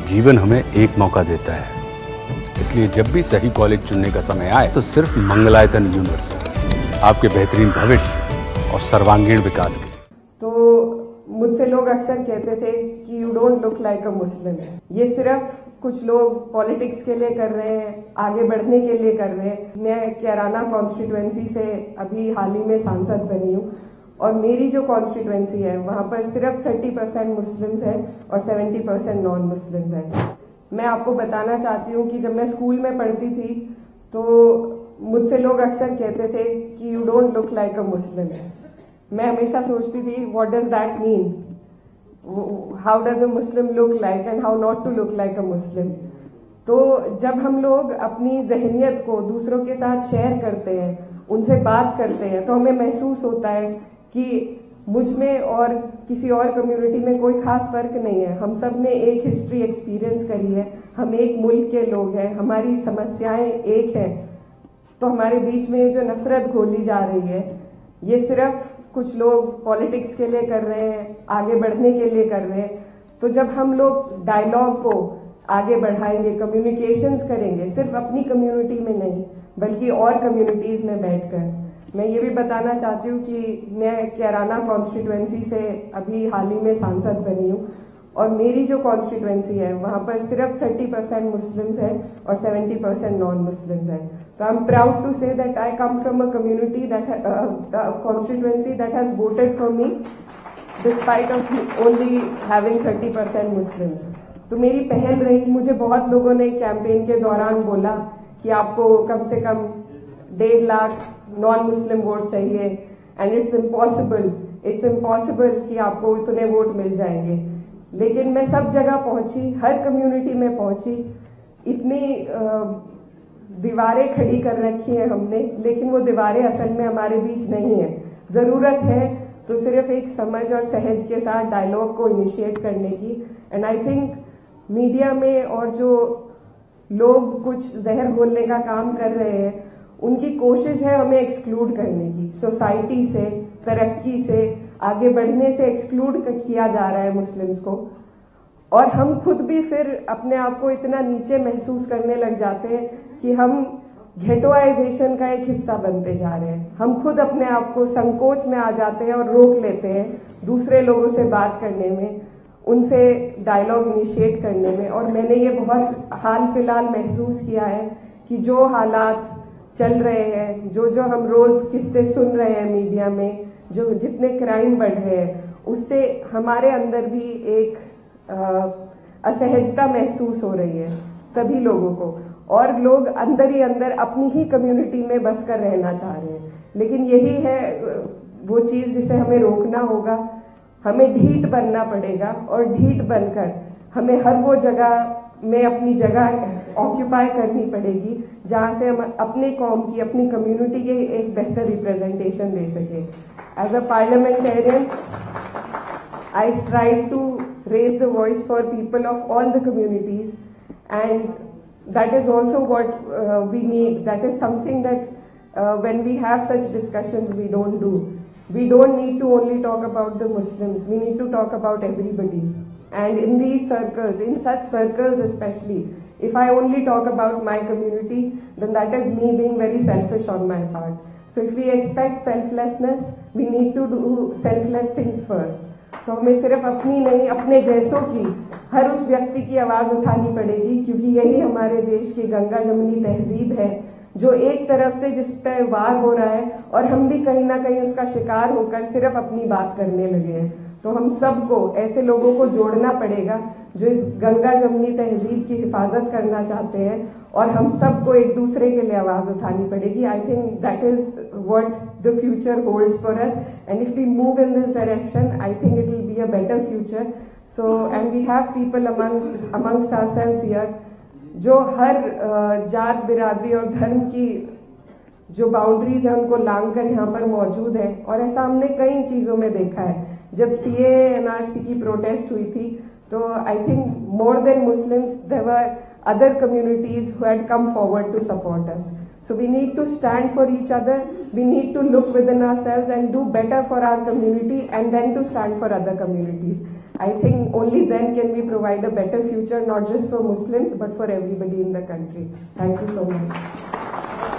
जीवन हमें एक मौका देता है, इसलिए जब भी सही कॉलेज चुनने का समय आए तो सिर्फ मंगलायतन यूनिवर्सिटी आपके बेहतरीन भविष्य और सर्वांगीण विकास के लिए। तो मुझसे लोग अक्सर कहते थे कि you don't look like a Muslim. ये सिर्फ कुछ लोग पॉलिटिक्स के लिए कर रहे हैं, आगे बढ़ने के लिए कर रहे हैं। मैं कैराना कॉन्स्टिट्यूएंसी से अभी हाल ही में सांसद बनी हूँ और मेरी जो कॉन्स्टिट्यूएंसी है वहां पर सिर्फ 30% मुस्लिम्स हैं और 70% नॉन मुस्लिम्स हैं। मैं आपको बताना चाहती हूँ कि जब मैं स्कूल में पढ़ती थी तो मुझसे लोग अक्सर कहते थे कि you don't look like a Muslim. मैं हमेशा सोचती थी what does that mean, how does a Muslim look like and how not to look like a Muslim. तो जब हम लोग अपनी जहनियत को दूसरों के साथ शेयर करते हैं, उनसे बात करते हैं, तो हमें महसूस होता है कि मुझ में और किसी और कम्युनिटी में कोई खास फर्क नहीं है। हम सब ने एक हिस्ट्री एक्सपीरियंस करी है, हम एक मुल्क के लोग हैं, हमारी समस्याएं एक हैं। तो हमारे बीच में जो नफरत घोली जा रही है ये सिर्फ कुछ लोग पॉलिटिक्स के लिए कर रहे हैं, आगे बढ़ने के लिए कर रहे हैं। तो जब हम लोग डायलॉग को आगे बढ़ाएंगे, कम्युनिकेशंस करेंगे, सिर्फ अपनी कम्युनिटी में नहीं बल्कि और कम्युनिटीज में बैठकर। मैं ये भी बताना चाहती हूँ कि मैं कैराना कॉन्स्टिट्यूएंसी से अभी हाल ही में सांसद बनी हूँ और मेरी जो कॉन्स्टिट्यूएंसी है वहां पर सिर्फ 30% मुस्लिम्स हैं और 70% नॉन मुस्लिम्स हैं। तो I am proud to say that I come from a community that constituency that has voted for me despite of only having 30% Muslims. तो मेरी पहल रही, मुझे बहुत लोगों ने कैंपेन के दौरान बोला कि आपको कम से कम 1.5 लाख नॉन मुस्लिम वोट चाहिए एंड इट्स इम्पॉसिबल कि आपको इतने वोट मिल जाएंगे। लेकिन मैं सब जगह पहुंची, हर कम्युनिटी में पहुंची, इतनी दीवारें खड़ी कर रखी हैं हमने, लेकिन वो दीवारें असल में हमारे बीच नहीं है। जरूरत है तो सिर्फ एक समझ और सहज के साथ डायलॉग को इनिशिएट करने की। एंड आई थिंक मीडिया में और जो लोग कुछ जहर घोलने का काम कर रहे हैं उनकी कोशिश है हमें एक्सक्लूड करने की, सोसाइटी से, तरक्की से, आगे बढ़ने से एक्सक्लूड किया जा रहा है मुस्लिम्स को। और हम खुद भी फिर अपने आप को इतना नीचे महसूस करने लग जाते हैं कि हम घेटोआइजेशन का एक हिस्सा बनते जा रहे हैं। हम खुद अपने आप को संकोच में आ जाते हैं और रोक लेते हैं दूसरे लोगों से बात करने में, उनसे डायलॉग इनिशिएट करने में। और मैंने ये बहुत हाल फिलहाल महसूस किया है कि जो हालात चल रहे हैं, जो हम रोज किस्से सुन रहे हैं मीडिया में, जो जितने क्राइम बढ़ रहे हैं, उससे हमारे अंदर भी एक असहजता महसूस हो रही है सभी लोगों को। और लोग अंदर ही अंदर अपनी ही कम्युनिटी में बस कर रहना चाह रहे हैं। लेकिन यही है वो चीज जिसे हमें रोकना होगा। हमें ढीठ बनना पड़ेगा और ढीठ बनकर हमें हर वो जगह में अपनी जगह ऑक्यूपाई करनी पड़ेगी जहां से हम अपने कौम की, अपनी कम्युनिटी के एक बेहतर रिप्रेजेंटेशन दे सके। As a parliamentarian I strive to raise the voice for people of all the communities, and that is also what we need. That is something that when we have such discussions we don't do. We don't need to only talk about the Muslims, we need to talk about everybody. And in these circles, in such circles especially, if I only talk about my community, then that is me being very selfish on my part. So if we expect selflessness, we need to do selfless things first. तो हमें सिर्फ अपनी नहीं, अपने जैसों की, हर उस व्यक्ति की आवाज उठानी पड़ेगी, क्योंकि यही हमारे देश की गंगा जमुनी तहजीब है जो एक तरफ से जिस पे वार हो रहा है और हम भी कहीं ना कहीं उसका शिकार होकर सिर्फ अपनी बात करने लगे हैं। तो हम सबको, ऐसे लोगों को जोड़ना पड़ेगा जो इस गंगा जमुनी तहजीब की हिफाजत करना चाहते हैं और हम सबको एक दूसरे के लिए आवाज उठानी पड़ेगी। I think that is what the future holds for us, and if we move in this direction I think it will be a better future. So and we have people amongst ourselves here जो हर जात, बिरादरी और धर्म की जो boundaries है उनको लांघकर यहाँ पर मौजूद है। और ऐसा हमने कई चीजों में देखा है। जब CAA NRC की प्रोटेस्ट हुई थी तो I think more than Muslims there were other communities who had come forward to support us. So we need to stand for each other, we need to look within ourselves and do better for our community and then to stand for other communities. I think only then can we provide a better future, not just for Muslims, but for everybody in the country. Thank you so much.